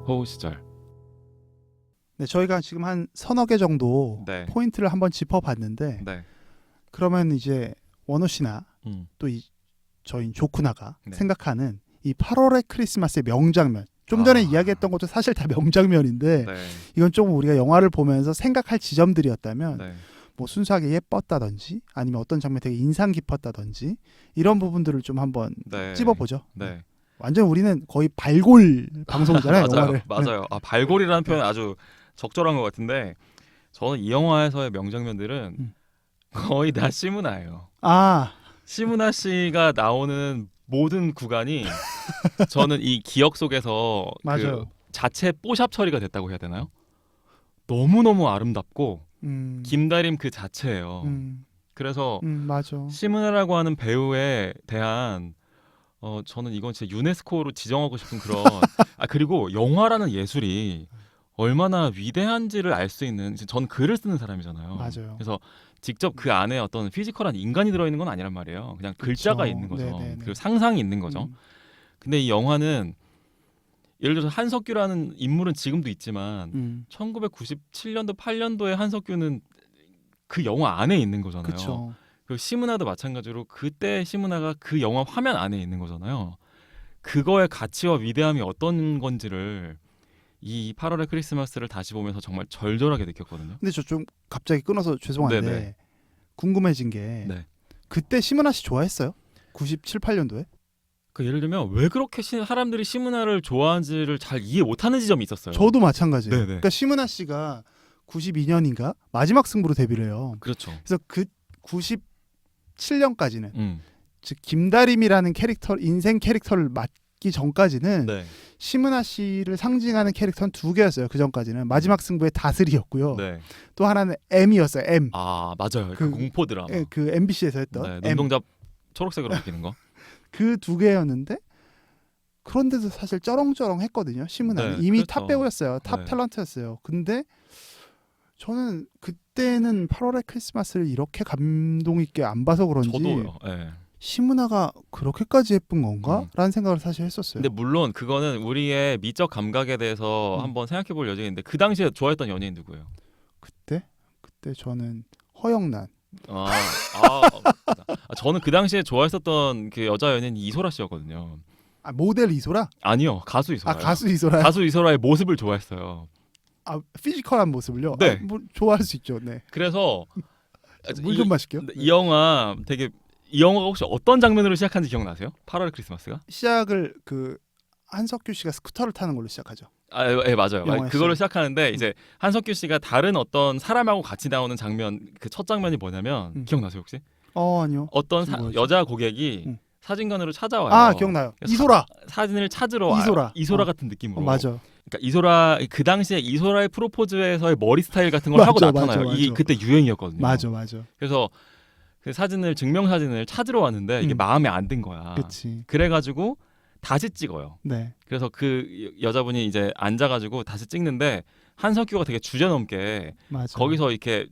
호우 시절. 네, 저희가 지금 한 서너 개 정도 네. 포인트를 한번 짚어봤는데 네. 그러면 이제 원호 씨나 또 저희 조쿠나가 네. 생각하는 이 8월의 크리스마스의 명장면, 좀 전에 이야기했던 것도 사실 다 명장면인데 네. 이건 조금 우리가 영화를 보면서 생각할 지점들이었다면 네. 뭐 순수하게 예뻤다든지 아니면 어떤 장면이 되게 인상 깊었다든지 이런 부분들을 좀 한번 네. 찝어보죠. 네. 완전 우리는 거의 발골 방송이잖아요. 맞아요. 영화를. 맞아요. 발골이라는 표현 아주 적절한 것 같은데 저는 이 영화에서의 명장면들은 거의 다 시무나예요. 시무나 씨가 나오는 모든 구간이 저는 이 기억 속에서 그 자체 뽀샵 처리가 됐다고 해야 되나요? 너무너무 아름답고 김다림 그 자체예요. 그래서 맞아. 시무나라고 하는 배우에 대한 저는 이건 진짜 유네스코로 지정하고 싶은 그런 그리고 영화라는 예술이 얼마나 위대한지를 알 수 있는, 전 글을 쓰는 사람이잖아요. 맞아요. 그래서 직접 그 안에 어떤 피지컬한 인간이 들어있는 건 아니란 말이에요. 그냥 글자가 있는 거죠. 네네네. 그리고 상상이 있는 거죠. 근데 이 영화는 예를 들어서 한석규라는 인물은 지금도 있지만 1997년도 8년도에 한석규는 그 영화 안에 있는 거잖아요. 그쵸. 그리고 시무나도 마찬가지로 그때 시무나가 그 영화 화면 안에 있는 거잖아요. 그거의 가치와 위대함이 어떤 건지를 이 8월의 크리스마스를 다시 보면서 정말 절절하게 느꼈거든요. 근데 저 좀 갑자기 끊어서 죄송한데 네네. 궁금해진 게 네. 그때 시무나 씨 좋아했어요? 97, 8년도에? 그 예를 들면 왜 그렇게 사람들이 시무나를 좋아하는지를 잘 이해 못하는 지점이 있었어요. 저도 마찬가지예요. 네네. 그러니까 시무나 씨가 92년인가 마지막 승부로 데뷔를 해요. 그렇죠. 그래서 그 97년까지는 즉 김다림이라는 캐릭터, 인생 캐릭터를 맡기 전까지는 네. 시무나 씨를 상징하는 캐릭터는 두 개였어요. 그 전까지는 마지막 승부의 다슬이었고요. 네. 또 하나는 M이었어요. M. 맞아요. 그 공포 드라마. 그 MBC에서 했던 눈동자 초록색으로 바뀌는 거. 그 두 개였는데 그런데도 사실 쩌렁쩌렁했거든요. 시무나는 이미 그렇죠. 탑 배우였어요. 탑 탤런트였어요. 근데 저는 그때는 8월의 크리스마스를 이렇게 감동 있게 안 봐서 그런지 저도요. 네. 시무나가 그렇게까지 예쁜 건가? 라는 생각을 사실 했었어요. 근데 물론 그거는 우리의 미적 감각에 대해서 한번 생각해 볼 여지인데 그 당시에 좋아했던 연예인 누구예요? 그때 저는 허영란. 저는 그 당시에 좋아했었던 그 여자 연예인 이소라 씨였거든요. 모델 이소라? 아니요, 가수 이소라. 가수 이소라. 가수 이소라의 모습을 좋아했어요. 피지컬한 모습을요? 네. 뭐 좋아할 수 있죠. 네. 그래서 물 좀 마실게요. 이 영화 이 영화가 혹시 어떤 장면으로 시작한지 기억나세요? 8월 크리스마스가? 시작을 한석규 씨가 스쿠터를 타는 걸로 시작하죠. 예, 맞아요. 그걸로 시작하는데 이제 한석규 씨가 다른 어떤 사람하고 같이 나오는 장면, 그 첫 장면이 뭐냐면 기억나세요 혹시? 아니요. 어떤 여자 고객이 사진관으로 찾아와요. 기억나요. 이소라. 사진을 찾으러 와요. 이소라 같은 느낌으로. 맞아. 그러니까 그 당시에 이소라의 프로포즈에서의 머리 스타일 같은 걸 하고 나타나요. 이게 그때 유행이었거든요. 맞아. 그래서 그 증명 사진을 찾으러 왔는데 이게 마음에 안 든 거야. 그치. 그래가지고 다시 찍어요. 네. 그래서 그 여자분이 이제 앉아가지고 다시 찍는데 한석규가 되게 주제넘게 거기서 이렇게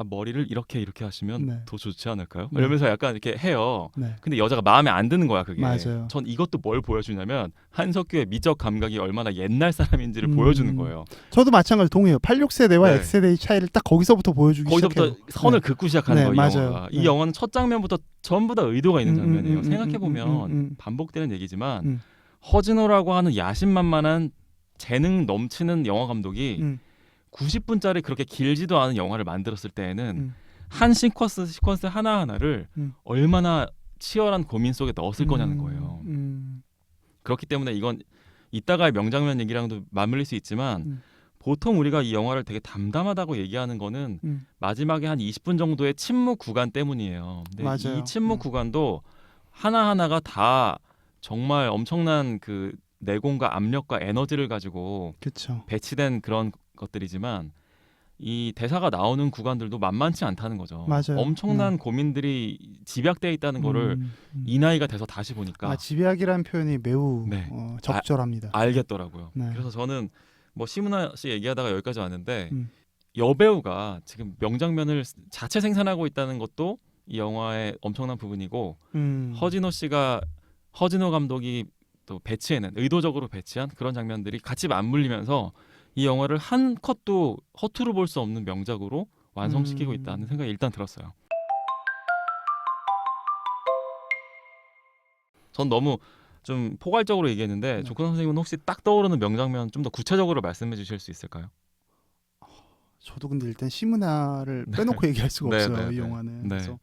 머리를 이렇게 하시면 더 좋지 않을까요? 이러면서 약간 이렇게 해요. 근데 여자가 마음에 안 드는 거야 그게. 맞아요. 전 이것도 뭘 보여주냐면 한석규의 미적 감각이 얼마나 옛날 사람인지를 보여주는 거예요. 저도 마찬가지로 동의해요. 86세대와 X세대의 차이를 딱 거기서부터 보여주기 시작해요. 거기서부터 선을 긋고 시작하는 거예요. 맞아요. 영화가. 이 영화는 첫 장면부터 전부 다 의도가 있는 장면이에요. 생각해보면 반복되는 얘기지만 허진호라고 하는 야심만만한 재능 넘치는 영화 감독이 90분짜리 그렇게 길지도 않은 영화를 만들었을 때에는 한 시퀀스 하나하나를 얼마나 치열한 고민 속에 넣었을 거냐는 거예요. 그렇기 때문에 이건 이따가의 명장면 얘기랑도 맞물릴 수 있지만 보통 우리가 이 영화를 되게 담담하다고 얘기하는 거는 마지막에 한 20분 정도의 침묵 구간 때문이에요. 근데 맞아요. 이 침묵 구간도 하나하나가 다 정말 엄청난 그 내공과 압력과 에너지를 가지고 배치된 그런 것들이지만 이 대사가 나오는 구간들도 만만치 않다는 거죠. 맞아요. 엄청난 고민들이 집약되어 있다는 거를 이 나이가 돼서 다시 보니까 집약이라는 표현이 매우 적절합니다. 알겠더라고요. 그래서 저는 뭐 시무나 씨 얘기하다가 여기까지 왔는데 여배우가 지금 명장면을 자체 생산하고 있다는 것도 이 영화의 엄청난 부분이고 허진호 감독이 또 배치해낸 의도적으로 배치한 그런 장면들이 같이 맞물리면서 이 영화를 한 컷도 허투루 볼 수 없는 명작으로 완성시키고 있다는 생각이 일단 들었어요. 전 너무 좀 포괄적으로 얘기했는데 네. 조큰 선생님은 혹시 딱 떠오르는 명장면 좀 더 구체적으로 말씀해 주실 수 있을까요? 저도 근데 일단 시문화를 네. 빼놓고 얘기할 수가 네, 없어요. 네, 이 네. 영화는. 네. 그래서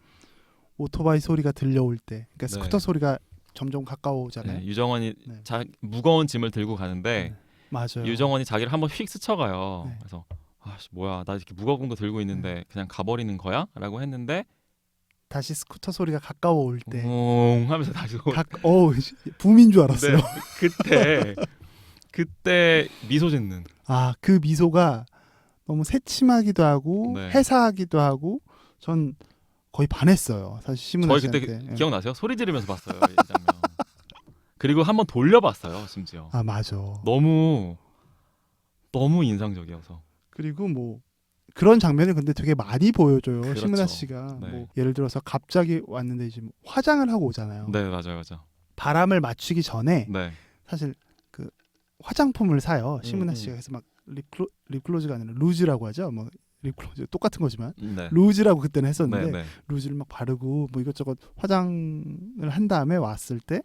오토바이 소리가 들려올 때, 그러니까 스쿠터 네. 소리가 점점 가까워오잖아요. 네, 유정원이 네. 무거운 짐을 들고 가는데 네. 맞아요. 유정원이 자기를 한번 휙 스쳐가요. 네. 그래서 아씨 뭐야 나 이렇게 무거운 거 들고 있는데 그냥 가버리는 거야? 라고 했는데 다시 스쿠터 소리가 가까워올 때, 하면서 다시 붐인 줄 알았어요. 네, 그때 미소 짓는 그 미소가 너무 새침하기도 하고 네. 해사하기도 하고 전 거의 반했어요. 사실 시문화 저희 씨한테. 그때 예. 기억나세요? 소리 지르면서 봤어요 이 장면. 그리고 한번 돌려봤어요 심지어. 맞아. 너무 인상적이어서. 그리고 뭐 그런 장면을 근데 되게 많이 보여줘요. 그렇죠. 시문화 씨가. 네. 뭐 예를 들어서 갑자기 왔는데 이제 뭐 화장을 하고 오잖아요. 네 맞아요. 바람을 맞추기 전에 네. 사실 그 화장품을 사요. 시문화 씨가. 그래서 막 립글로즈가 아니라 루즈라고 하죠. 뭐 립글로즈 똑같은 거지만 네. 루즈라고 그때는 했었는데 네. 루즈를 막 바르고 뭐 이것저것 화장을 한 다음에 왔을 때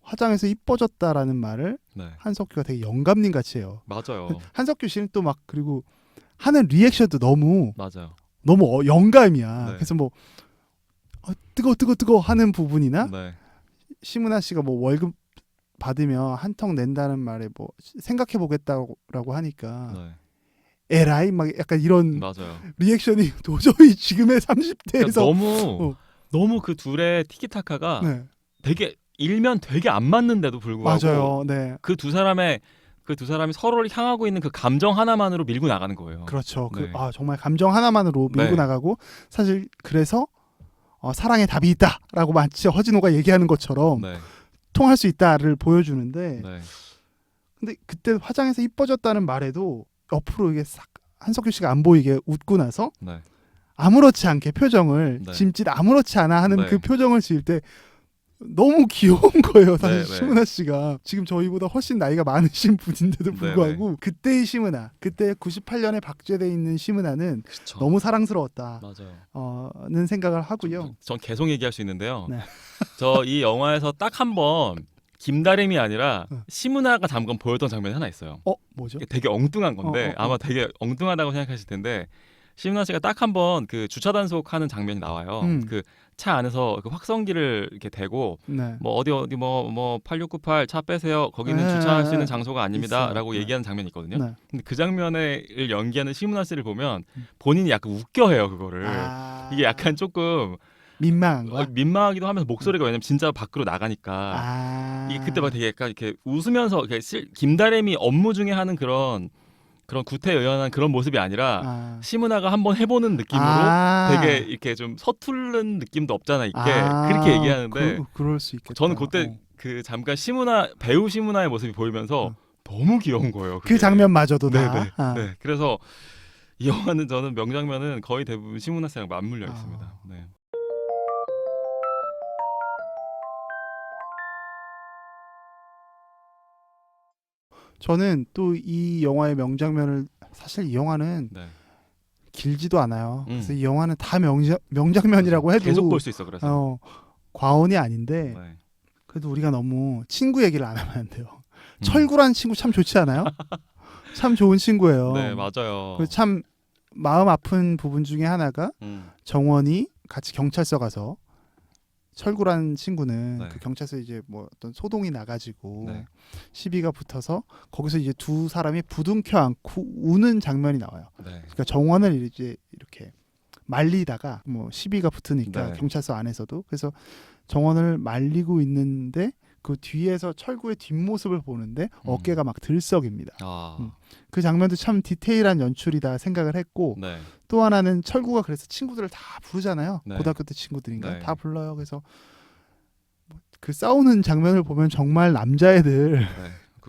화장해서 이뻐졌다라는 말을 네. 한석규가 되게 영감님 같이 해요. 맞아요. 한석규 씨는 또 막 그리고 하는 리액션도 너무 맞아요. 영감이야. 네. 그래서 뭐 뜨거 하는 부분이나 네. 시문화 씨가 뭐 월급 받으면 한턱 낸다는 말에 뭐 생각해 보겠다고 하니까 네. 에라이 막 약간 이런 맞아요. 리액션이 도저히 지금의 그러니까 30대에서 너무 그 둘의 티키타카가 네. 되게 일면 되게 안 맞는데도 불구하고 맞아요. 네. 그 두 사람이 서로를 향하고 있는 그 감정 하나만으로 밀고 나가는 거예요. 그렇죠. 네. 정말 감정 하나만으로 밀고 네. 나가고 사실 그래서 사랑의 답이 있다라고 마치 허진호가 얘기하는 것처럼 네. 통할 수 있다를 보여주는데 네. 근데 그때 화장해서 이뻐졌다는 말에도 옆으로 이게 싹 한석규 씨가 안 보이게 웃고 나서 네. 아무렇지 않게 표정을 네. 짐짓 아무렇지 않아 하는 네. 그 표정을 지을 때 너무 귀여운 거예요. 사실 네. 시문화 씨가 지금 저희보다 훨씬 나이가 많으신 분인데도 불구하고 그때의 시문화, 그때 98년에 박제돼 있는 시문화는 그쵸. 너무 사랑스러웠다. 맞아요. 는 생각을 하고요. 전 계속 얘기할 수 있는데요. 네. 저 이 영화에서 딱 한 번 김다림이 아니라 응. 시문화가 잠깐 보였던 장면이 하나 있어요. 뭐죠? 되게 엉뚱한 건데 아마 되게 엉뚱하다고 생각하실 텐데 시문화 씨가 딱 한 번 그 주차 단속하는 장면이 나와요. 그 차 안에서 그 확성기를 이렇게 대고 네. 뭐 어디 뭐 8698 차 빼세요. 거기는 네. 주차할 수 있는 장소가 아닙니다라고 있어요. 얘기하는 장면이 있거든요. 네. 근데 그 장면을 연기하는 시문화 씨를 보면 본인이 약간 웃겨해요 그거를. 이게 약간 조금 민망한 거야? 민망하기도 하면서 목소리가 왜냐면 진짜 밖으로 나가니까 이게 그때 막 되게 약간 이렇게 웃으면서 김다림이 업무 중에 하는 그런 구태의연한 그런 모습이 아니라 시문화가 한번 해보는 느낌으로 되게 이렇게 좀 서투른 느낌도 없잖아 있게 그렇게 얘기하는데 그럴 수 있겠다. 저는 그때 그 잠깐 배우 시문화의 모습이 보이면서 너무 귀여운 거예요. 그 장면마저도 네. 그래서 이 영화는 저는 명장면은 거의 대부분 시문화 씨랑 맞물려 있습니다. 네. 저는 또 이 영화의 명장면을 사실 이 영화는 네. 길지도 않아요. 그래서 이 영화는 다 명장면이라고 해도 계속 볼 수 있어 그래서 과언이 아닌데 네. 그래도 우리가 너무 친구 얘기를 안 하면 안 돼요. 철구란 친구 참 좋지 않아요? 참 좋은 친구예요. 네 맞아요. 그래서 참 마음 아픈 부분 중에 하나가 정원이 같이 경찰서 가서 철구란 친구는 네. 그 경찰서 이제 뭐 어떤 소동이 나가지고 네. 시비가 붙어서 거기서 이제 두 사람이 부둥켜 안고 우는 장면이 나와요. 네. 그러니까 정원을 이제 이렇게 말리다가 뭐 시비가 붙으니까 네. 경찰서 안에서도 그래서 정원을 말리고 있는데 그 뒤에서 철구의 뒷모습을 보는데 어깨가 막 들썩입니다. 그 장면도 참 디테일한 연출이다 생각을 했고 네. 또 하나는 철구가 그래서 친구들을 다 부르잖아요. 네. 고등학교 때 친구들인가 네. 다 불러요. 그래서 그 싸우는 장면을 보면 정말 남자애들 네.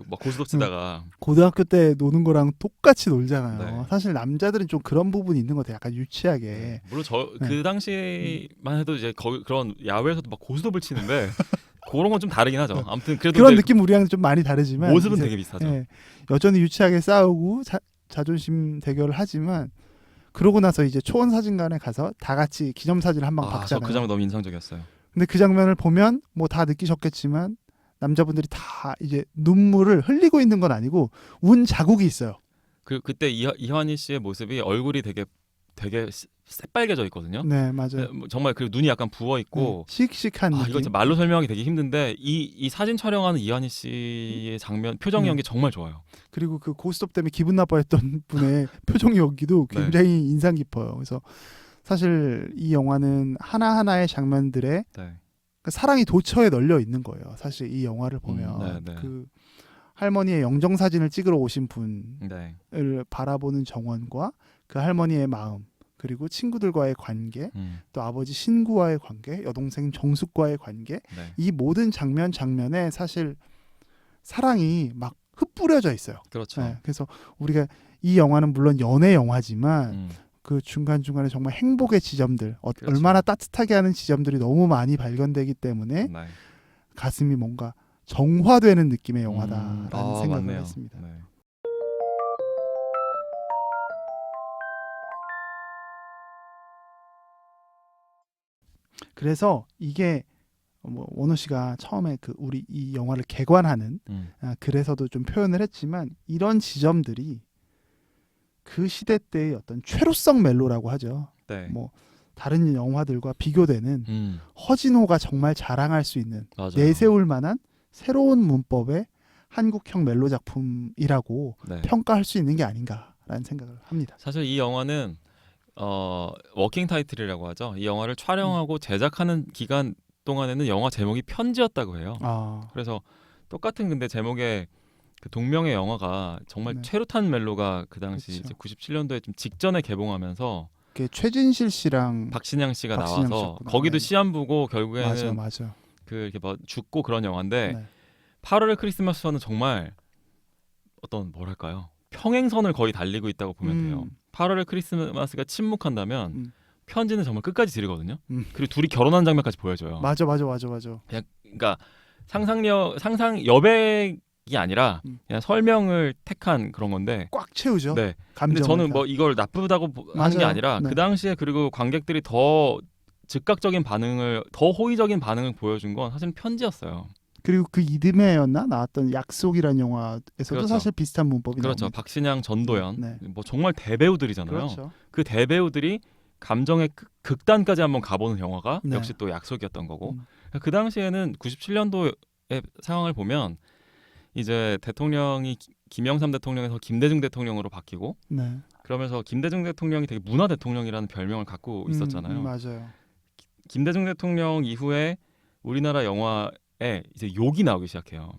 막 고스톱치다가 고등학교 때 노는 거랑 똑같이 놀잖아요. 네. 사실 남자들은 좀 그런 부분이 있는 것 같아요. 약간 유치하게. 네. 물론 그 당시만 해도 이제 그런 야외에서도 막 고스톱을 치는데 그런 건 좀 다르긴 하죠. 아무튼 그래도 그런 느낌 우리랑 좀 많이 다르지만 모습은 되게 비슷하죠. 예, 여전히 유치하게 싸우고 자존심 대결을 하지만 그러고 나서 이제 초원 사진관에 가서 다 같이 기념사진을 한 방 박잖아요. 그 장면 너무 인상적이었어요. 근데 그 장면을 보면 뭐 다 느끼셨겠지만 남자분들이 다 이제 눈물을 흘리고 있는 건 아니고 운 자국이 있어요. 그때 이환희 씨의 모습이 얼굴이 되게 새빨개져 있거든요. 네, 맞아요. 정말 그 눈이 약간 부어 있고 씩씩한 느낌. 이거 진짜 말로 설명하기 되게 힘든데 이 사진 촬영하는 이환희 씨의 장면 표정 연기 정말 좋아요. 그리고 그 고스톱 때문에 기분 나빠했던 분의 표정 연기도 굉장히 네. 인상 깊어요. 그래서 사실 이 영화는 하나하나의 장면들에 네. 사랑이 도처에 널려 있는 거예요. 사실 이 영화를 보면 그 할머니의 영정 사진을 찍으러 오신 분을 바라보는 정원과 그 할머니의 마음, 그리고 친구들과의 관계, 또 아버지 신구와의 관계, 여동생 정숙과의 관계, 이 모든 장면에 사실 사랑이 막 흩뿌려져 있어요. 그렇죠. 네, 그래서 우리가 이 영화는 물론 연애 영화지만 그 중간중간에 정말 행복의 지점들, 그렇죠. 얼마나 따뜻하게 하는 지점들이 너무 많이 발견되기 때문에 가슴이 뭔가 정화되는 느낌의 영화다라는 생각을 맞네요. 했습니다. 네. 그래서 이게 원호 씨가 처음에 우리 이 영화를 개관하는 글에서도 좀 표현을 했지만 이런 지점들이 그 시대 때의 어떤 최루성 멜로라고 하죠. 네. 뭐 다른 영화들과 비교되는 허진호가 정말 자랑할 수 있는 맞아요. 내세울 만한 새로운 문법의 한국형 멜로 작품이라고 평가할 수 있는 게 아닌가라는 생각을 합니다. 사실 이 영화는 워킹 타이틀이라고 하죠. 이 영화를 촬영하고 제작하는 기간 동안에는 영화 제목이 편지였다고 해요. 그래서 똑같은 근데 제목의 그 동명의 영화가 정말 최루탄 멜로가 그 당시 이제 97년도에 좀 직전에 개봉하면서 최진실 씨랑 박신양 씨가 나와서 거기도 시한부고 결국에는 맞아. 그 이렇게 뭐 죽고 그런 영화인데 8월의 크리스마스는 정말 어떤 뭐랄까요? 평행선을 거의 달리고 있다고 보면 돼요. 8월의 크리스마스가 침묵한다면 편지는 정말 끝까지 지르거든요. 그리고 둘이 결혼한 장면까지 보여줘요. 맞아. 그러니까 상상 여백이 아니라 그냥 설명을 택한 그런 건데 꽉 채우죠. 네. 근데 저는 뭐 이걸 나쁘다고 하는 게 아니라 그 당시에 그리고 관객들이 더 즉각적인 반응을 더 호의적인 반응을 보여준 건 사실 편지였어요. 그리고 그 이듬해였나 나왔던 약속이라는 영화에서도 그렇죠. 사실 비슷한 문법이 그렇죠. 나옵니다. 박신양, 전도연 뭐 정말 대배우들이잖아요. 그렇죠. 그 대배우들이 감정의 극단까지 한번 가보는 영화가 역시 또 약속이었던 거고 그 당시에는 97년도의 상황을 보면 이제 대통령이 김영삼 대통령에서 김대중 대통령으로 바뀌고 그러면서 김대중 대통령이 되게 문화 대통령이라는 별명을 갖고 있었잖아요. 맞아요. 김대중 대통령 이후에 우리나라 영화에 이제 욕이 나오기 시작해요.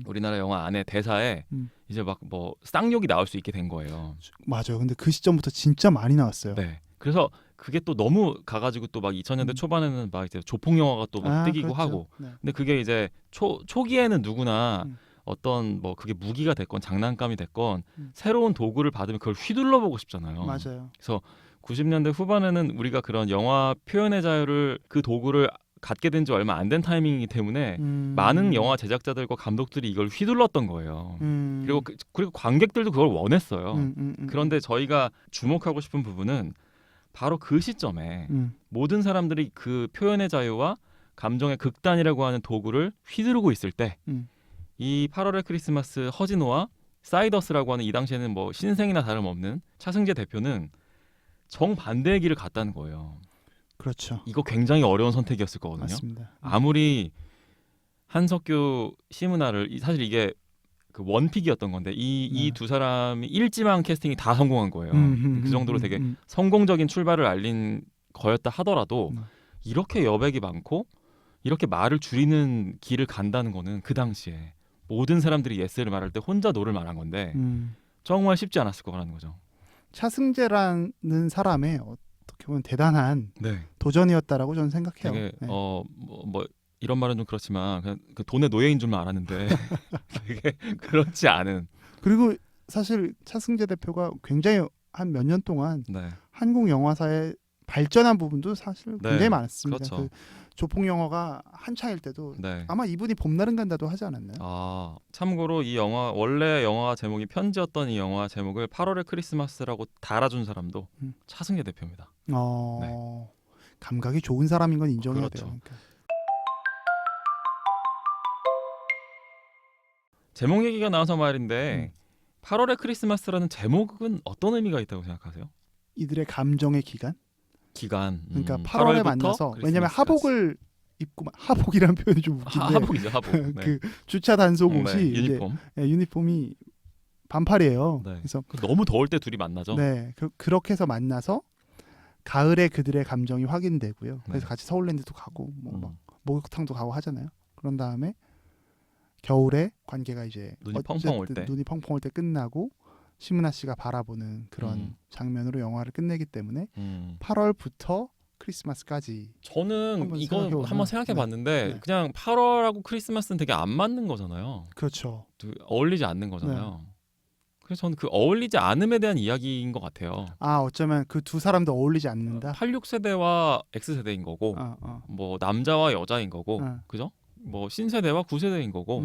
우리나라 영화 안에 대사에 이제 막 뭐 쌍욕이 나올 수 있게 된 거예요. 맞아요. 근데 그 시점부터 진짜 많이 나왔어요. 네. 그래서 그게 또 너무 가가지고 또 막 2000년대 초반에는 막 이제 조폭 영화가 또 막 뜨기고 그렇죠. 하고. 근데 그게 이제 초기에는 누구나 어떤 뭐 그게 무기가 됐건 장난감이 됐건 새로운 도구를 받으면 그걸 휘둘러 보고 싶잖아요. 맞아요. 그래서 90년대 후반에는 우리가 그런 영화 표현의 자유를 그 도구를 갖게 된 지 얼마 안 된 타이밍이기 때문에 많은 영화 제작자들과 감독들이 이걸 휘둘렀던 거예요. 그리고 관객들도 그걸 원했어요. 그런데 저희가 주목하고 싶은 부분은 바로 그 시점에 모든 사람들이 그 표현의 자유와 감정의 극단이라고 하는 도구를 휘두르고 있을 때 이 8월의 크리스마스 허진호와 사이더스라고 하는 이 당시에는 뭐 신생이나 다름없는 차승재 대표는 정반대의 길을 갔다는 거예요. 그렇죠. 이거 굉장히 어려운 선택이었을 거거든요. 맞습니다. 아무리 한석규, 심은하를 사실 이게 그 원픽이었던 건데 이 두 사람이 일지망 캐스팅이 다 성공한 거예요. 그 정도로 되게 성공적인 출발을 알린 거였다 하더라도 이렇게 여백이 많고 이렇게 말을 줄이는 길을 간다는 거는 그 당시에 모든 사람들이 예스를 말할 때 혼자 노를 말한 건데 정말 쉽지 않았을 거라는 거죠. 차승재라는 사람의 어떻게 보면 대단한 도전이었다라고 저는 생각해요. 되게 뭐 이런 말은 좀 그렇지만 그냥 그 돈의 노예인 줄만 알았는데 되게 그렇지 않은. 그리고 사실 차승재 대표가 굉장히 한 몇 년 동안 한국 영화사에 발전한 부분도 사실 굉장히 많았습니다. 그렇죠. 조폭 영화가 한창일 때도 네. 아마 이분이 봄날은 간다도 하지 않았나요? 참고로 이 영화 원래 영화 제목이 편지였던 이 영화 제목을 8월의 크리스마스라고 달아준 사람도 차승재 대표입니다. 네. 감각이 좋은 사람인 건 인정해야 그렇죠. 돼요. 그러니까. 제목 얘기가 나와서 말인데 8월의 크리스마스라는 제목은 어떤 의미가 있다고 생각하세요? 이들의 감정의 기간? 그러니까 8월에 만나서 왜냐면 하복을 입고 하복이라는 표현이 좀 웃긴데 하복이죠, 하복. 네. 그 주차 단속 옷이 유니폼. 유니폼이 반팔이에요. 네. 그래서 너무 더울 때 둘이 만나죠. 네, 그렇게 해서 만나서 가을에 그들의 감정이 확인되고요. 그래서 같이 서울랜드도 가고 뭐 목욕탕도 가고 하잖아요. 그런 다음에 겨울에 관계가 이제 눈이 펑펑 올 때 끝나고 심은하 씨가 바라보는 그런 장면으로 영화를 끝내기 때문에 8월부터 크리스마스까지. 저는 이거 한번 생각해봤는데 그냥 8월하고 크리스마스는 되게 안 맞는 거잖아요. 그렇죠. 어울리지 않는 거잖아요. 그래서 저는 그 어울리지 않음에 대한 이야기인 것 같아요. 어쩌면 그 두 사람도 어울리지 않는다. 86세대와 X세대인 거고 뭐 남자와 여자인 거고 그죠? 뭐 신세대와 구세대인 거고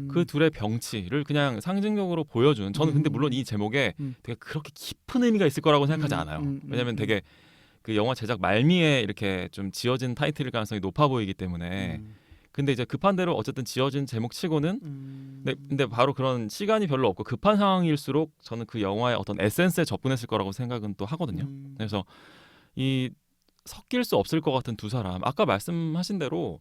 그 둘의 병치를 그냥 상징적으로 보여준. 저는 근데 물론 이 제목에 되게 그렇게 깊은 의미가 있을 거라고 생각하지 않아요. 왜냐면 되게 그 영화 제작 말미에 이렇게 좀 지어진 타이틀일 가능성이 높아 보이기 때문에. 근데 이제 급한 대로 어쨌든 지어진 제목치고는 근데 바로 그런 시간이 별로 없고 급한 상황일수록 저는 그 영화의 어떤 에센스에 접근했을 거라고 생각은 또 하거든요. 그래서 이 섞일 수 없을 것 같은 두 사람, 아까 말씀하신 대로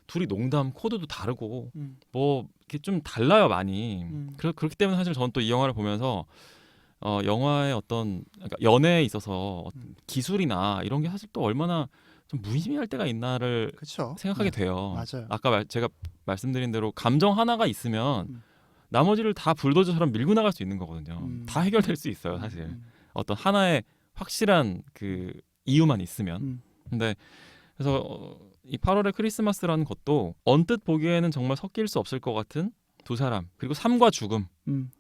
둘이 농담 코드도 다르고 뭐 이렇게 좀 달라요 많이. 그렇기 때문에 사실 저는 또 이 영화를 보면서 영화의 어떤 그러니까 연애에 있어서 기술이나 이런 게 사실 또 얼마나 좀 무의미할 때가 있나를 생각하게 돼요. 맞아요. 아까 제가 말씀드린 대로 감정 하나가 있으면 나머지를 다 불도저처럼 밀고 나갈 수 있는 거거든요. 다 해결될 수 있어요, 사실. 어떤 하나의 확실한 그 이유만 있으면. 근데 그래서 이 8월의 크리스마스라는 것도 언뜻 보기에는 정말 섞일 수 없을 것 같은 두 사람, 그리고 삶과 죽음,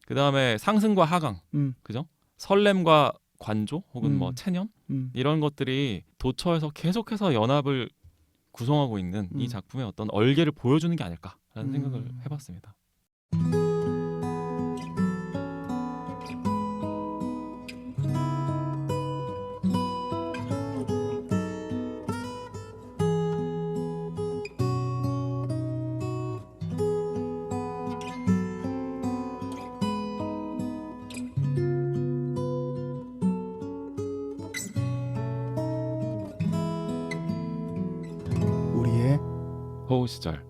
그 다음에 상승과 하강, 그죠? 설렘과 관조 혹은 뭐 체념 이런 것들이 도처에서 계속해서 연합을 구성하고 있는 이 작품의 어떤 얼개를 보여주는 게 아닐까라는 생각을 해봤습니다. 호우 시절.